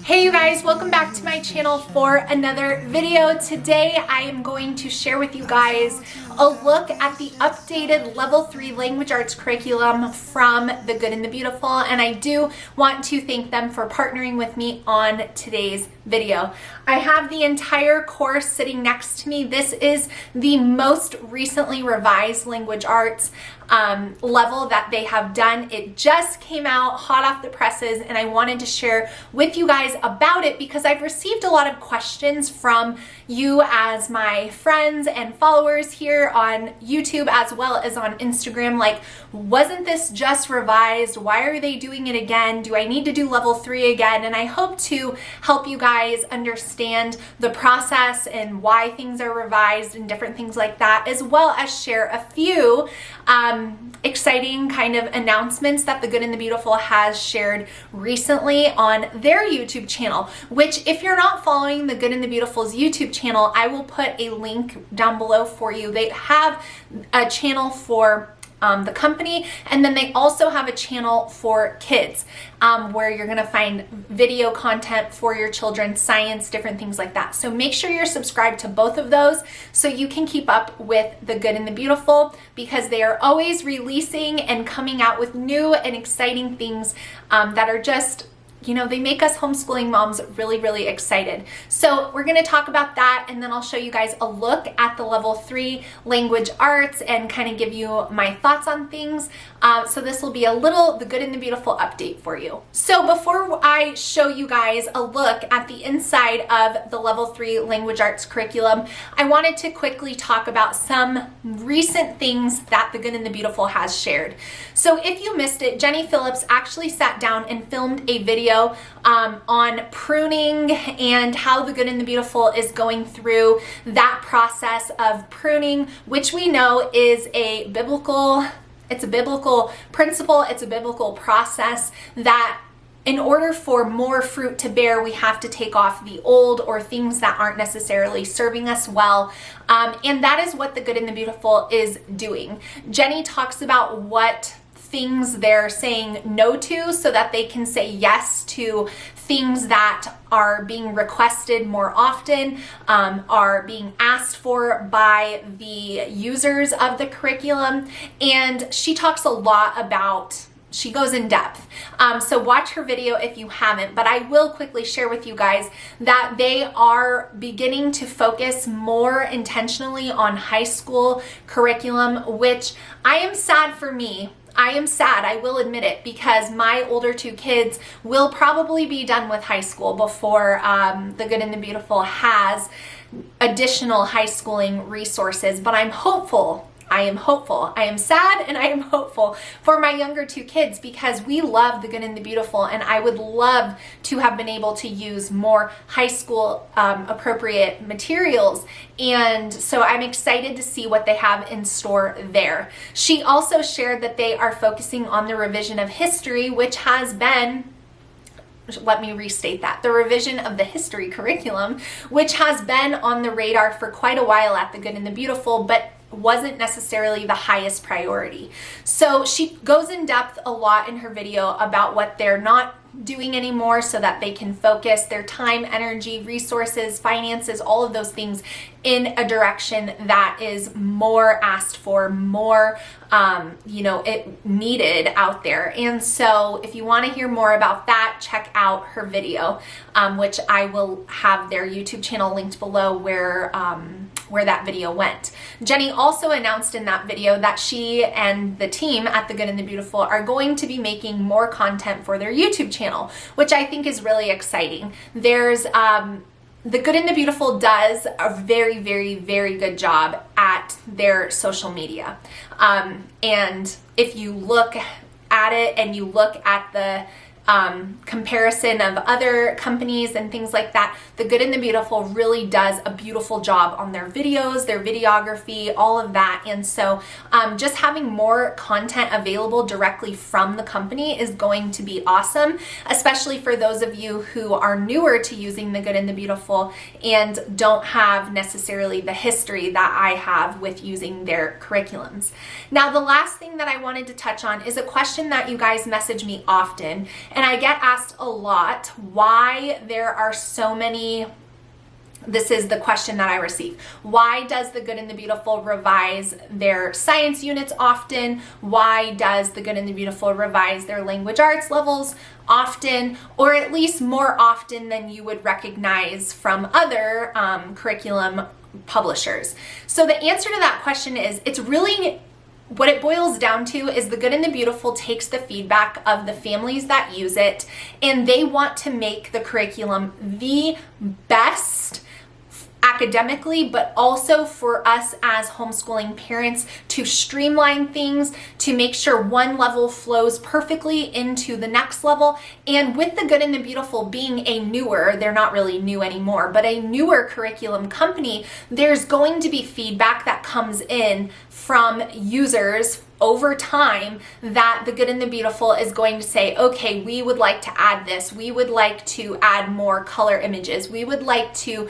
Hey you guys, welcome back to my channel for another video. Today I am going to share with you guys a look at the updated level 3 language arts curriculum from The Good and the Beautiful, and I do want to thank them for partnering with me on today's video. I have the entire course sitting next to me. This is the most recently revised language arts level that they have done. It just came out hot off the presses, and I wanted to share with you guys about it because I've received a lot of questions from you as my friends and followers here on YouTube as well as on Instagram, like, wasn't this just revised? Why are they doing it again? Do I need to do level 3 again? And I hope to help you guys understand the process and why things are revised and different things like that, as well as share a few exciting kind of announcements that The Good and the Beautiful has shared recently on their YouTube channel, which, if you're not following The Good and the Beautiful's YouTube channel, I will put a link down below for you. They have a channel for the company, and then they also have a channel for kids where you're gonna find video content for your children, science, different things like that. So make sure you're subscribed to both of those so you can keep up with The Good and the Beautiful, because they are always releasing and coming out with new and exciting things that are just, you know, they make us homeschooling moms really, really excited. So we're gonna talk about that, and then I'll show you guys a look at the level 3 language arts and kind of give you my thoughts on things. So this will be a little The Good and the Beautiful update for you. So before I show you guys a look at the inside of the level 3 language arts curriculum, I wanted to quickly talk about some recent things that The Good and the Beautiful has shared. So if you missed it, Jenny Phillips actually sat down and filmed a video on pruning and how The Good and the Beautiful is going through that process of pruning, which we know is a biblical principle, it's a biblical process that in order for more fruit to bear, we have to take off the old or things that aren't necessarily serving us well. And that is what The Good and the Beautiful is doing. Jenny talks about what things they're saying no to so that they can say yes to things that are being requested more often, are being asked for by the users of the curriculum. And she talks a lot about, she goes in depth. So watch her video if you haven't, but I will quickly share with you guys that they are beginning to focus more intentionally on high school curriculum, which I am sad for me. I am sad, I will admit it, because my older 2 kids will probably be done with high school before The Good and the Beautiful has additional high schooling resources, but I'm hopeful. I am hopeful. I am sad and I am hopeful for my younger 2 kids because we love The Good and the Beautiful, and I would love to have been able to use more high school appropriate materials. And so I'm excited to see what they have in store there. She also shared that they are focusing on the revision of history, which has been, let me restate that, the revision of the history curriculum, which has been on the radar for quite a while at The Good and the Beautiful, but wasn't necessarily the highest priority. So she goes in depth a lot in her video about what they're not doing anymore so that they can focus their time, energy, resources, finances, all of those things in a direction that is more asked for, more it needed out there. And so if you want to hear more about that, check out her video, which I will have their YouTube channel linked below where that video went. Jenny also announced in that video that she and the team at The Good and the Beautiful are going to be making more content for their YouTube channel, which I think is really exciting. There's The Good and the Beautiful does a very, very, very good job at their social media. And if you look at it and you look at the comparison of other companies and things like that, The Good and the Beautiful really does a beautiful job on their videos, their videography, all of that. And so just having more content available directly from the company is going to be awesome, especially for those of you who are newer to using The Good and the Beautiful and don't have necessarily the history that I have with using their curriculums. Now, the last thing that I wanted to touch on is a question that you guys message me often, and I get asked a lot why there are so many. This is the question that I receive. Why does The Good and the Beautiful revise their science units often? Why does The Good and the Beautiful revise their language arts levels often, or at least more often than you would recognize from other curriculum publishers? So the answer to that question is, it's really, what it boils down to is The Good and the Beautiful takes the feedback of the families that use it, and they want to make the curriculum the best academically, but also for us as homeschooling parents to streamline things, to make sure one level flows perfectly into the next level. And with The Good and the Beautiful being a newer, they're not really new anymore, but a newer curriculum company, there's going to be feedback that comes in from users over time that The Good and the Beautiful is going to say, okay, we would like to add this. We would like to add more color images. We would like to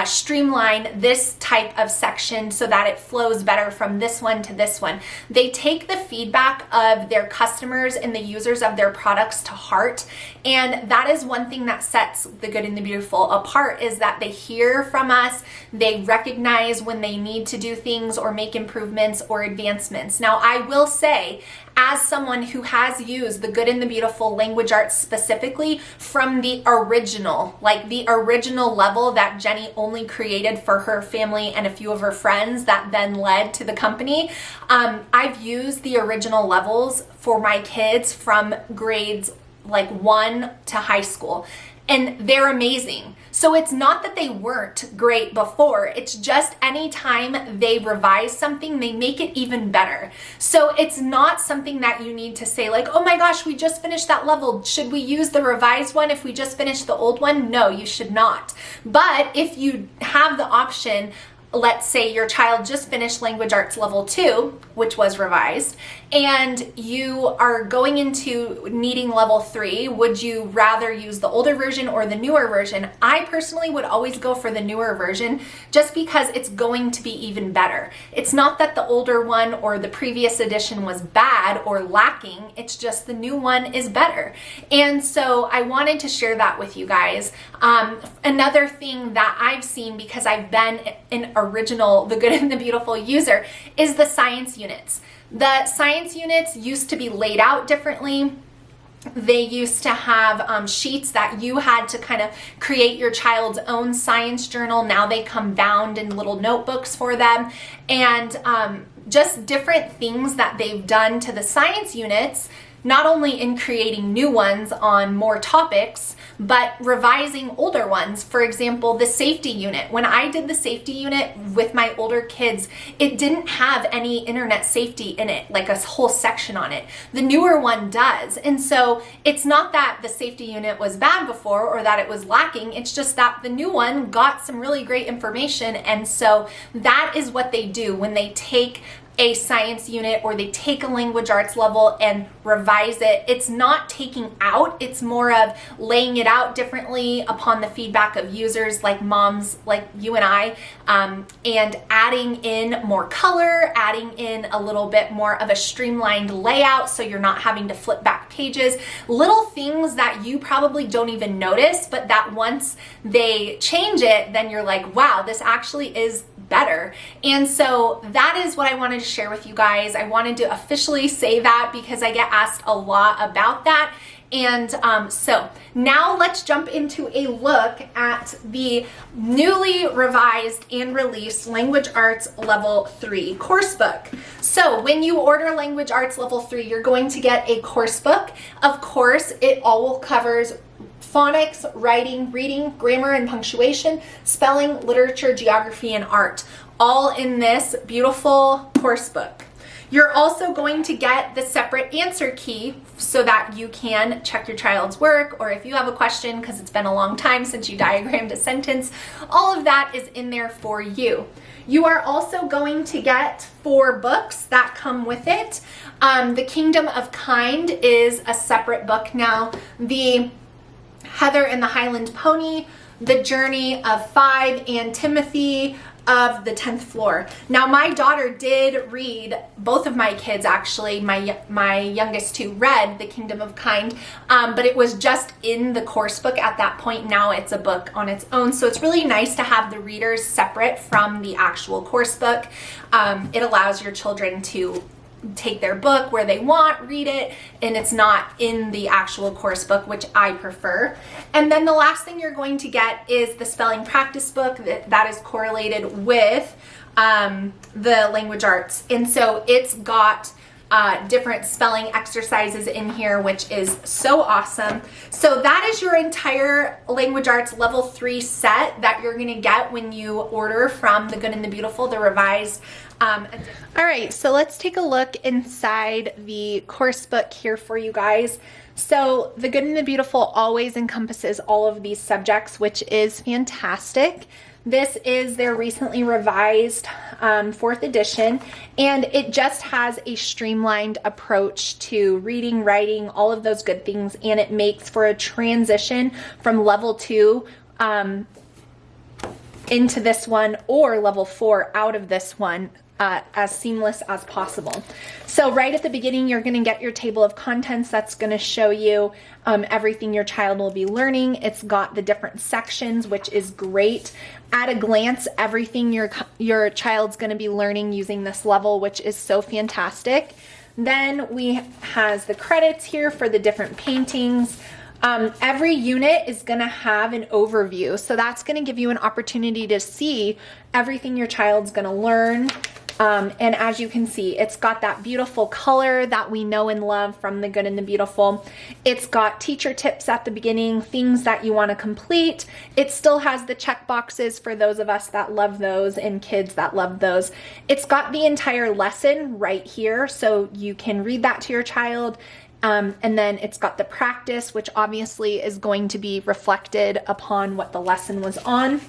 streamline this type of section so that it flows better from this one to this one. They take the feedback of their customers and the users of their products to heart. And that is one thing that sets The Good and the Beautiful apart, is that they hear from us. They recognize when they need to do things or make improvements or advancements. Now, I will say, as someone who has used The Good and the Beautiful language arts specifically from the original, like the original level that Jenny only created for her family and a few of her friends that then led to the company, I've used the original levels for my kids from grades like 1 to high school, and they're amazing. So it's not that they weren't great before, it's just anytime they revise something, they make it even better. So it's not something that you need to say like, oh my gosh, we just finished that level. Should we use the revised one if we just finished the old one? No, you should not. But if you have the option, let's say your child just finished language arts level 2, which was revised, and you are going into needing level 3, would you rather use the older version or the newer version? I personally would always go for the newer version just because it's going to be even better. It's not that the older one or the previous edition was bad or lacking, it's just the new one is better. And so I wanted to share that with you guys. Another thing that I've seen, because I've been an original The Good and the Beautiful user, is the science units. The science units used to be laid out differently. They used to have sheets that you had to kind of create your child's own science journal. Now they come bound in little notebooks for them. And just different things that they've done to the science units, not only in creating new ones on more topics, but revising older ones. For example, the safety unit. When I did the safety unit with my older kids, it didn't have any internet safety in it, like a whole section on it. The newer one does. And so it's not that the safety unit was bad before or that it was lacking, it's just that the new one got some really great information. And so that is what they do when they take a science unit or they take a language arts level and revise it. It's not taking out, it's more of laying it out differently upon the feedback of users like moms like you and I, and adding in more color, adding in a little bit more of a streamlined layout so you're not having to flip back pages. Little things that you probably don't even notice, but that once they change it, then you're like, wow, this actually is better. And so that is what I wanted to share with you guys. I wanted to officially say that because I get asked a lot about that. And so now let's jump into a look at the newly revised and released Language Arts Level 3 course book. So when you order Language Arts Level 3, you're going to get a course book. Of course, it all covers phonics, writing, reading, grammar and punctuation, spelling, literature, geography, and art, all in this beautiful course book. You're also going to get the separate answer key so that you can check your child's work, or if you have a question because it's been a long time since you diagrammed a sentence, all of that is in there for you. You are also going to get 4 books that come with it. The Kingdom of Kind is a separate book now. The Heather and the Highland Pony, The Journey of 5, and Timothy of the 10th Floor. Now, my daughter did read, both of my kids actually, my youngest 2 read The Kingdom of Kind, but it was just in the course book at that point. Now it's a book on its own. So it's really nice to have the readers separate from the actual course book. It allows your children to take their book where they want, read it, and it's not in the actual course book, which I prefer. And then the last thing you're going to get is the spelling practice book that is correlated with the language arts. And so it's got different spelling exercises in here, which is so awesome. So that is your entire language arts level 3 set that you're gonna get when you order from The Good and the Beautiful, the revised. All right, so let's take a look inside the course book here for you guys. So The Good and the Beautiful always encompasses all of these subjects, which is fantastic. This is their recently revised 4th edition, and it just has a streamlined approach to reading, writing, all of those good things, and it makes for a transition from level 2 into this one, or level 4 out of this one, as seamless as possible. So right at the beginning, you're going to get your table of contents that's going to show you everything your child will be learning. It's got the different sections, which is great. At a glance, everything your child's going to be learning using this level, which is so fantastic. Then has the credits here for the different paintings. Every unit is going to have an overview, so that's going to give you an opportunity to see everything your child's going to learn. And as you can see, it's got that beautiful color that we know and love from The Good and the Beautiful. It's got teacher tips at the beginning, things that you want to complete. It still has the check boxes for those of us that love those and kids that love those. It's got the entire lesson right here, so you can read that to your child. And then it's got the practice, which obviously is going to be reflected upon what the lesson was on.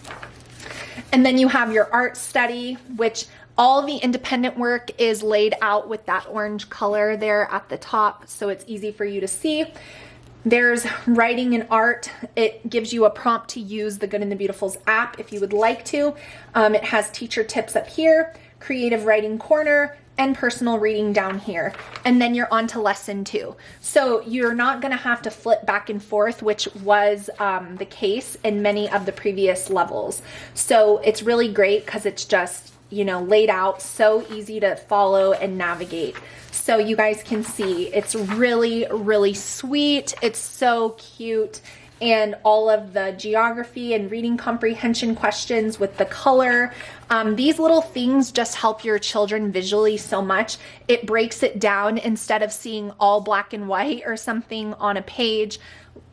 And then you have your art study, which all the independent work is laid out with that orange color there at the top, so it's easy for you to see. There's writing and art. It gives you a prompt to use the Good and the Beautiful's app if you would like to. It has teacher tips up here, creative writing corner, and personal reading down here. And then you're on to lesson 2. So you're not going to have to flip back and forth, which was the case in many of the previous levels. So it's really great because it's just, you know, laid out so easy to follow and navigate. So you guys can see it's really, really sweet. It's so cute. And all of the geography and reading comprehension questions with the color. These little things just help your children visually so much. It breaks it down instead of seeing all black and white or something on a page.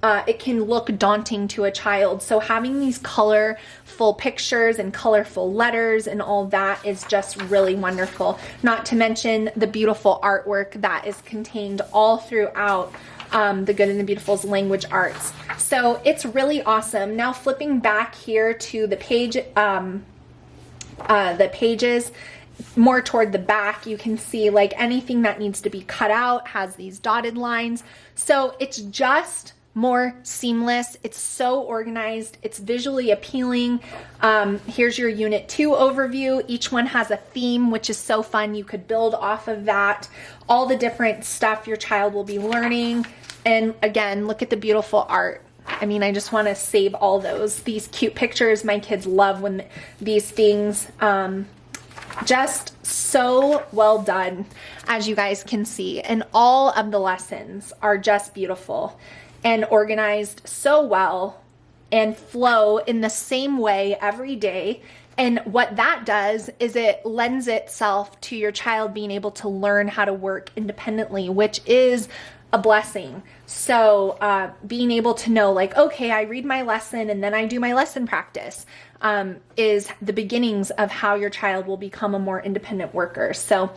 It can look daunting to a child. So having these colorful pictures and colorful letters and all that is just really wonderful. Not to mention the beautiful artwork that is contained all throughout The Good and the Beautiful's language arts. So it's really awesome. Now flipping back here to the page, the pages more toward the back, you can see like anything that needs to be cut out has these dotted lines. So it's just more seamless. It's so organized. It's visually appealing. Here's your Unit 2 overview. Each one has a theme, which is so fun. You could build off of that. All the different stuff your child will be learning. And again, look at the beautiful art. I mean, I just want to save all these cute pictures. My kids love when these things, just so well done, as you guys can see. And all of the lessons are just beautiful and organized so well and flow in the same way every day. And what that does is it lends itself to your child being able to learn how to work independently, which is a blessing. So being able to know like, okay, I read my lesson and then I do my lesson practice is the beginnings of how your child will become a more independent worker. So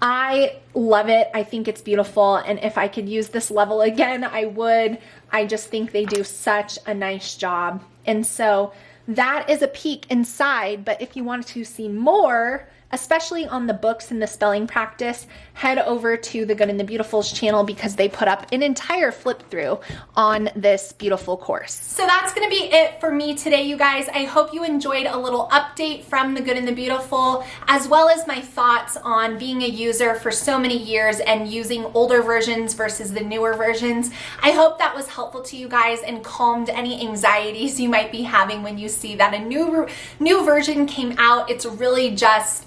I love it. I think it's beautiful, and if I could use this level again, I would. I just think they do such a nice job. And so that is a peek inside, but if you wanted to see more, especially on the books and the spelling practice, head over to the Good and the Beautiful's channel because they put up an entire flip through on this beautiful course. So that's gonna be it for me today, you guys. I hope you enjoyed a little update from the Good and the Beautiful, as well as my thoughts on being a user for so many years and using older versions versus the newer versions. I hope that was helpful to you guys and calmed any anxieties you might be having when you see that a new version came out. It's really just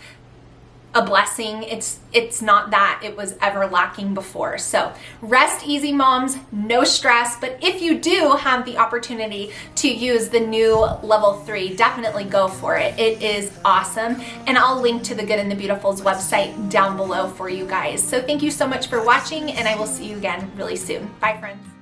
a blessing. It's not that it was ever lacking before. So rest easy, moms, no stress. But if you do have the opportunity to use the new level 3, definitely go for it. It is awesome. And I'll link to the Good and the Beautiful's website down below for you guys. So thank you so much for watching, and I will see you again really soon. Bye, friends.